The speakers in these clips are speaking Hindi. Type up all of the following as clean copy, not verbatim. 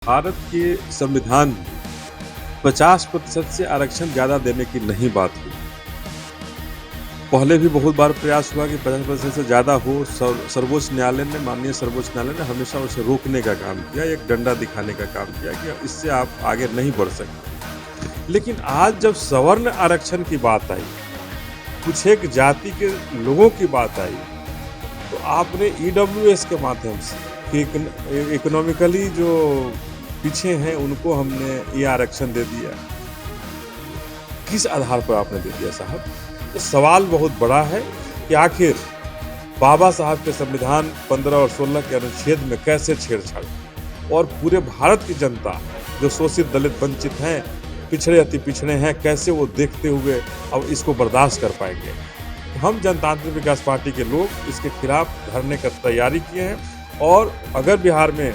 भारत के संविधान में 50% से आरक्षण ज़्यादा देने की नहीं बात हुई। पहले भी बहुत बार प्रयास हुआ कि 50% से ज़्यादा हो। सर्वोच्च न्यायालय ने माननीय सर्वोच्च न्यायालय ने हमेशा उसे रोकने का काम किया, एक डंडा दिखाने का काम किया कि इससे आप आगे नहीं बढ़ सकते। लेकिन आज जब सवर्ण आरक्षण की बात आई, कुछ एक जाति के लोगों की बात आई, तो आपने ईडब्ल्यूएस के माध्यम से कि इकोनॉमिकली जो पीछे हैं उनको हमने ये आरक्षण दे दिया। किस आधार पर आपने दे दिया साहब? तो सवाल बहुत बड़ा है कि आखिर बाबा साहब के संविधान 15 और 16 के अनुच्छेद में कैसे छेड़छाड़, और पूरे भारत की जनता जो शोषित दलित वंचित हैं, पिछड़े अति पिछड़े हैं, कैसे वो देखते हुए अब इसको बर्दाश्त कर पाएंगे। तो हम जनतांत्रिक विकास पार्टी के लोग इसके खिलाफ धरने की तैयारी किए हैं, और अगर बिहार में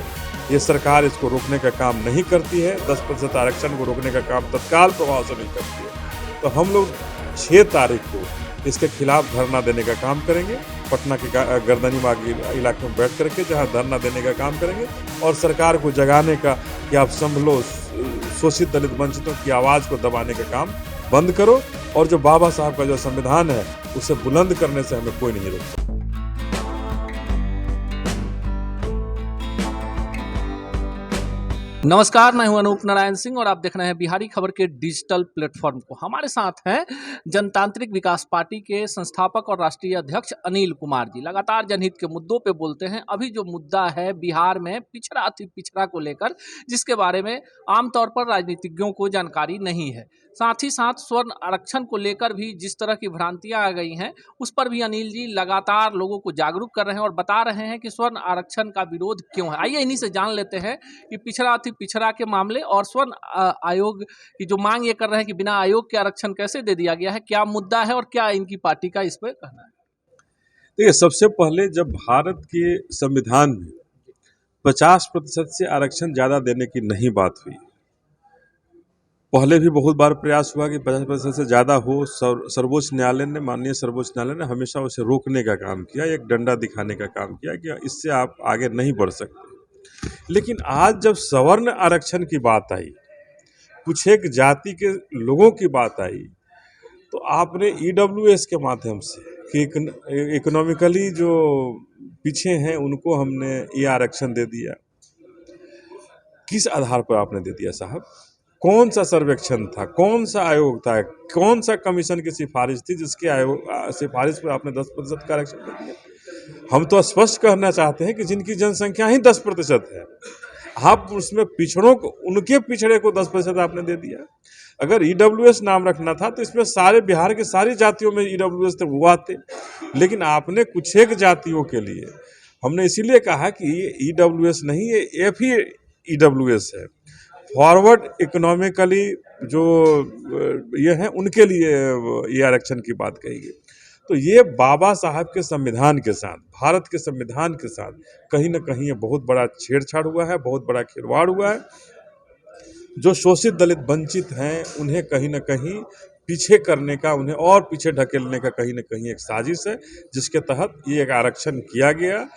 ये सरकार इसको रोकने का काम नहीं करती है, 10% आरक्षण को रोकने का काम तत्काल प्रभाव से नहीं करती है, तो हम लोग 6 तारीख को इसके खिलाफ धरना देने का काम करेंगे। पटना के गर्दनी बाग इलाके में बैठ करके जहां धरना देने का काम करेंगे और सरकार को जगाने का कि आप संभलो, शोषित दलित वंचितों की आवाज़ को दबाने का काम बंद करो, और जो बाबा साहब का जो संविधान है उसे बुलंद करने से हमें कोई नहीं रोक सकता। नमस्कार, मैं हूं अनूप नारायण सिंह और आप देख रहे हैं बिहारी खबर के डिजिटल प्लेटफॉर्म को। हमारे साथ हैं जनतांत्रिक विकास पार्टी के संस्थापक और राष्ट्रीय अध्यक्ष अनिल कुमार जी। लगातार जनहित के मुद्दों पे बोलते हैं। अभी जो मुद्दा है बिहार में पिछड़ा अति पिछड़ा को लेकर, जिसके बारे में आमतौर पर राजनीतिज्ञों को जानकारी नहीं है, साथ ही साथ स्वर्ण आरक्षण को लेकर भी जिस तरह की भ्रांतियां आ गई हैं, उस पर भी अनिल जी लगातार लोगों को जागरूक कर रहे हैं और बता रहे हैं कि स्वर्ण आरक्षण का विरोध क्यों है। आइए इन्हीं से जान लेते हैं कि पिछड़ा अति पिछड़ा के मामले और स्वर्ण आयोग की जो मांग ये कर रहे हैं कि बिना आयोग के आरक्षण कैसे दे दिया गया है, क्या मुद्दा है और क्या इनकी पार्टी का इस पर कहना है। देखिए, सबसे पहले जब भारत के संविधान में 50% से आरक्षण ज़्यादा देने की नहीं बात हुई, पहले भी बहुत बार प्रयास हुआ कि 50% से ज़्यादा हो। सर्वोच्च न्यायालय ने माननीय सर्वोच्च न्यायालय ने हमेशा उसे रोकने का काम किया, एक डंडा दिखाने का काम किया कि इससे आप आगे नहीं बढ़ सकते। लेकिन आज जब सवर्ण आरक्षण की बात आई, कुछ एक जाति के लोगों की बात आई, तो आपने ईडब्ल्यूएस के माध्यम से कि इकोनॉमिकली जो पीछे हैं उनको हमने ये आरक्षण दे दिया। किस आधार पर आपने दे दिया साहब? कौन सा सर्वेक्षण था, कौन सा आयोग था, कौन सा कमीशन की सिफारिश थी जिसके सिफारिश पर आपने 10% का आरक्षण दे दिया? हम तो स्पष्ट कहना चाहते हैं कि जिनकी जनसंख्या ही 10% है, आप उसमें पिछड़ों को, उनके पिछड़े को 10% आपने दे दिया। अगर ईडब्ल्यूएस नाम रखना था तो इसमें सारे बिहार के सारी जातियों में ईडब्ल्यूएस तो हुआ थे, लेकिन आपने कुछ एक जातियों के लिए, हमने इसीलिए कहा कि ये ईडब्ल्यूएस नहीं, ये एफ ही ईडब्ल्यूएस है। फॉरवर्ड इकोनॉमिकली जो ये हैं उनके लिए ये आरक्षण की बात कही गई। तो ये बाबा साहब के संविधान के साथ, भारत के संविधान के साथ कहीं ना कहीं ये बहुत बड़ा छेड़छाड़ हुआ है, बहुत बड़ा खिलवाड़ हुआ है। जो शोषित दलित वंचित हैं उन्हें कहीं ना कहीं पीछे करने का, उन्हें और पीछे ढकेलने का कहीं ना कहीं एक साजिश है, जिसके तहत ये एक आरक्षण किया गया।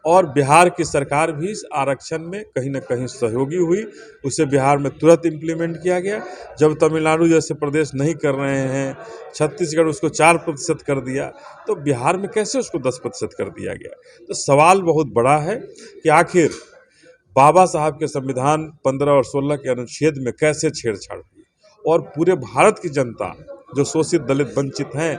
और बिहार की सरकार भी इस आरक्षण में कहीं ना कहीं सहयोगी हुई, उसे बिहार में तुरंत इम्प्लीमेंट किया गया। जब तमिलनाडु जैसे प्रदेश नहीं कर रहे हैं, छत्तीसगढ़ उसको 4% कर दिया, तो बिहार में कैसे उसको 10% कर दिया गया? तो सवाल बहुत बड़ा है कि आखिर बाबा साहब के संविधान 15 और 16 के अनुच्छेद में कैसे छेड़छाड़ हुई, और पूरे भारत की जनता जो शोषित दलित वंचित हैं,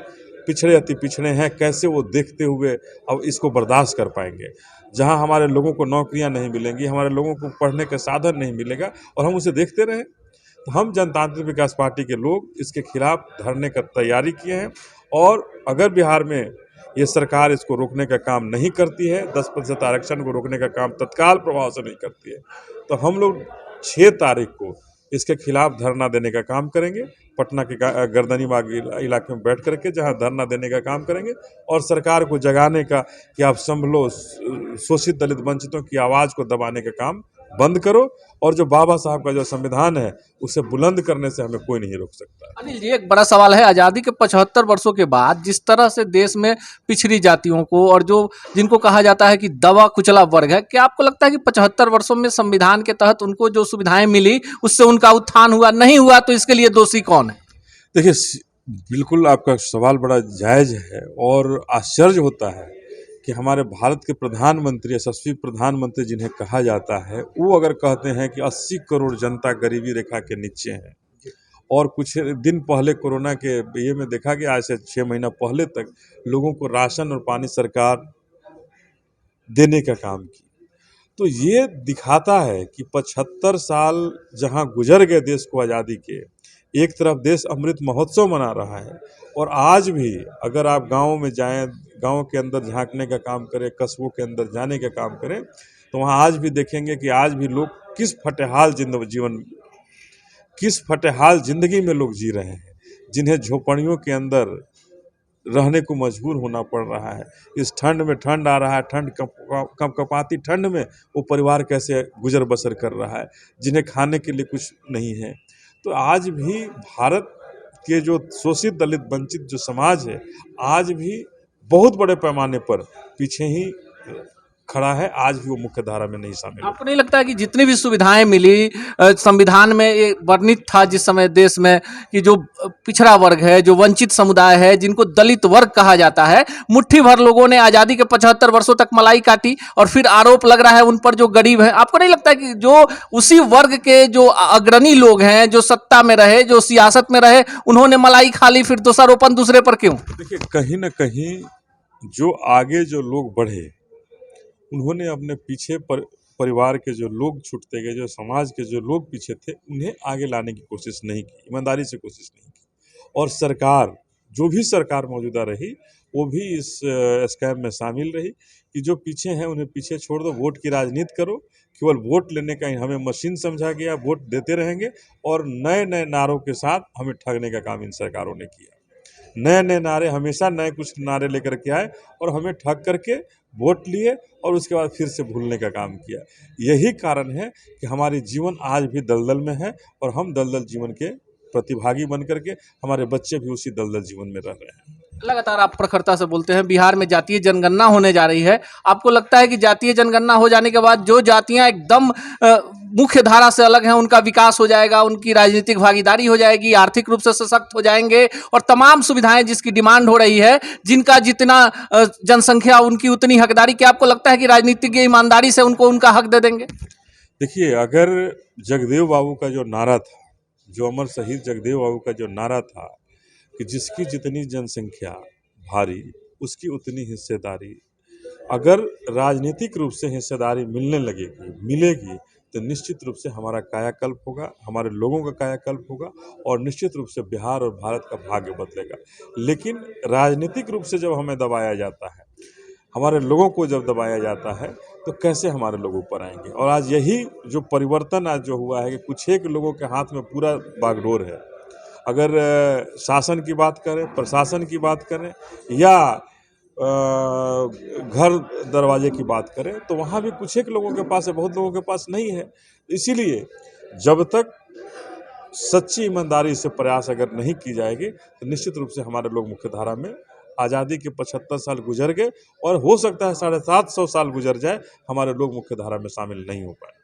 पिछड़े अति पिछड़े हैं, कैसे वो देखते हुए अब इसको बर्दाश्त कर पाएंगे। जहां हमारे लोगों को नौकरियां नहीं मिलेंगी, हमारे लोगों को पढ़ने का साधन नहीं मिलेगा, और हम उसे देखते रहें। तो हम जनतांत्रिक विकास पार्टी के लोग इसके खिलाफ धरने की तैयारी किए हैं, और अगर बिहार में ये सरकार इसको रोकने का काम नहीं करती है, 10% आरक्षण को रोकने का काम तत्काल प्रभाव से नहीं करती है, तो हम लोग 6 तारीख को इसके खिलाफ धरना देने का काम करेंगे। पटना के गर्दनी बाग इलाके में बैठ करके जहां धरना देने का काम करेंगे, और सरकार को जगाने का कि आप संभलो, शोषित दलित वंचितों की आवाज़ को दबाने का काम बंद करो, और जो बाबा साहब का जो संविधान है उसे बुलंद करने से हमें कोई नहीं रोक सकता। अनिल जी, एक बड़ा सवाल है, आज़ादी के 75 वर्षों के बाद जिस तरह से देश में पिछड़ी जातियों को और जो जिनको कहा जाता है कि दबा कुचला वर्ग है, क्या आपको लगता है कि 75 वर्षों में संविधान के तहत उनको जो सुविधाएं मिली उससे उनका उत्थान हुआ? नहीं हुआ तो इसके लिए दोषी कौन है? देखिए, बिल्कुल आपका सवाल बड़ा जायज़ है, और आश्चर्य होता है कि हमारे भारत के प्रधानमंत्री, यशस्वी प्रधानमंत्री जिन्हें कहा जाता है, वो अगर कहते हैं कि 80 करोड़ जनता गरीबी रेखा के नीचे है, और कुछ दिन पहले कोरोना के ये में देखा कि आज से 6 महीना पहले तक लोगों को राशन और पानी सरकार देने का काम की, तो ये दिखाता है कि 75 साल जहां गुजर गए देश को आज़ादी के, एक तरफ देश अमृत महोत्सव मना रहा है, और आज भी अगर आप गाँव में जाएं, गाँव के अंदर झांकने का काम करें, कस्बों के अंदर जाने का काम करें, तो वहाँ आज भी देखेंगे कि आज भी लोग किस फटेहाल जिंदगी में लोग जी रहे हैं, जिन्हें झोपड़ियों के अंदर रहने को मजबूर होना पड़ रहा है। इस ठंड में, ठंड आ रहा है, ठंड कपकपाती ठंड में वो परिवार कैसे गुजर बसर कर रहा है, जिन्हें खाने के लिए कुछ नहीं है। तो आज भी भारत के जो शोषित, दलित, वंचित जो समाज है, आज भी बहुत बड़े पैमाने पर पीछे ही खड़ा है, आज भी वो मुख्य धारा में नहीं शामिल है। आपको नहीं लगता है कि जितनी भी सुविधाएं मिली संविधान में ये वर्णित था जिस समय देश में, कि जो पिछड़ा वर्ग है, जो वंचित समुदाय है, जिनको दलित वर्ग कहा जाता है, मुट्ठी भर लोगों ने आज़ादी के 75 वर्षों तक मलाई काटी, और फिर आरोप लग रहा है उन पर जो गरीब है? आपको नहीं लगता है कि जो उसी वर्ग के जो अग्रणी लोग हैं, जो सत्ता में रहे, जो सियासत में रहे, उन्होंने मलाई खा ली, फिर दोषारोपण दूसरे पर क्यों? देखिए, कहीं ना कहीं जो आगे जो लोग बढ़े, उन्होंने अपने पीछे परिवार के जो लोग छूटते गए, जो समाज के जो लोग पीछे थे, उन्हें आगे लाने की कोशिश नहीं की, ईमानदारी से कोशिश नहीं की। और सरकार, जो भी सरकार मौजूदा रही, वो भी इस स्कैम में शामिल रही कि जो पीछे हैं उन्हें पीछे छोड़ दो, वोट की राजनीति करो, केवल वोट लेने का हमें मशीन समझा गया, वोट देते रहेंगे, और नए नए नारों के साथ हमें ठगने का काम इन सरकारों ने किया। नए नए नारे, हमेशा नए कुछ नारे लेकर के आए और हमें ठग करके वोट लिए, और उसके बाद फिर से भूलने का काम किया। यही कारण है कि हमारी जीवन आज भी दलदल में है, और हम दलदल जीवन के प्रतिभागी बन करके, हमारे बच्चे भी उसी दलदल जीवन में रह रहे हैं। लगातार आप प्रखरता से बोलते हैं बिहार में जातीय जनगणना होने जा रही है, आपको लगता है कि जातीय जनगणना हो जाने के बाद जो जातियां एकदम मुख्य धारा से अलग हैं उनका विकास हो जाएगा, उनकी राजनीतिक भागीदारी हो जाएगी, आर्थिक रूप से सशक्त हो जाएंगे, और तमाम सुविधाएं जिसकी डिमांड हो रही है, जिनका जितना जनसंख्या उनकी उतनी हकदारी, क्या आपको लगता है कि राजनीतिज्ञ ईमानदारी से उनको उनका हक दे देंगे? देखिए, अगर जगदेव बाबू का जो नारा था, जो अमर शहीद जगदेव बाबू का जो नारा था कि जिसकी जितनी जनसंख्या भारी, उसकी उतनी हिस्सेदारी, अगर राजनीतिक रूप से हिस्सेदारी मिलेगी, तो निश्चित रूप से हमारा कायाकल्प होगा, हमारे लोगों का कायाकल्प होगा, और निश्चित रूप से बिहार और भारत का भाग्य बदलेगा। लेकिन राजनीतिक रूप से जब हमें दबाया जाता है, हमारे लोगों को जब दबाया जाता है, तो कैसे हमारे लोग ऊपर आएंगे? और आज यही जो परिवर्तन आज जो हुआ है कि कुछ एक लोगों के हाथ में पूरा बागडोर है। अगर शासन की बात करें, प्रशासन की बात करें, या घर दरवाजे की बात करें, तो वहाँ भी कुछ एक लोगों के पास है, बहुत लोगों के पास नहीं है। इसीलिए जब तक सच्ची ईमानदारी से प्रयास अगर नहीं की जाएगी, तो निश्चित रूप से हमारे लोग मुख्य धारा में, आज़ादी के 75 साल गुजर गए, और हो सकता है 750 साल गुजर जाए, हमारे लोग मुख्य धारा में शामिल नहीं हो पाए।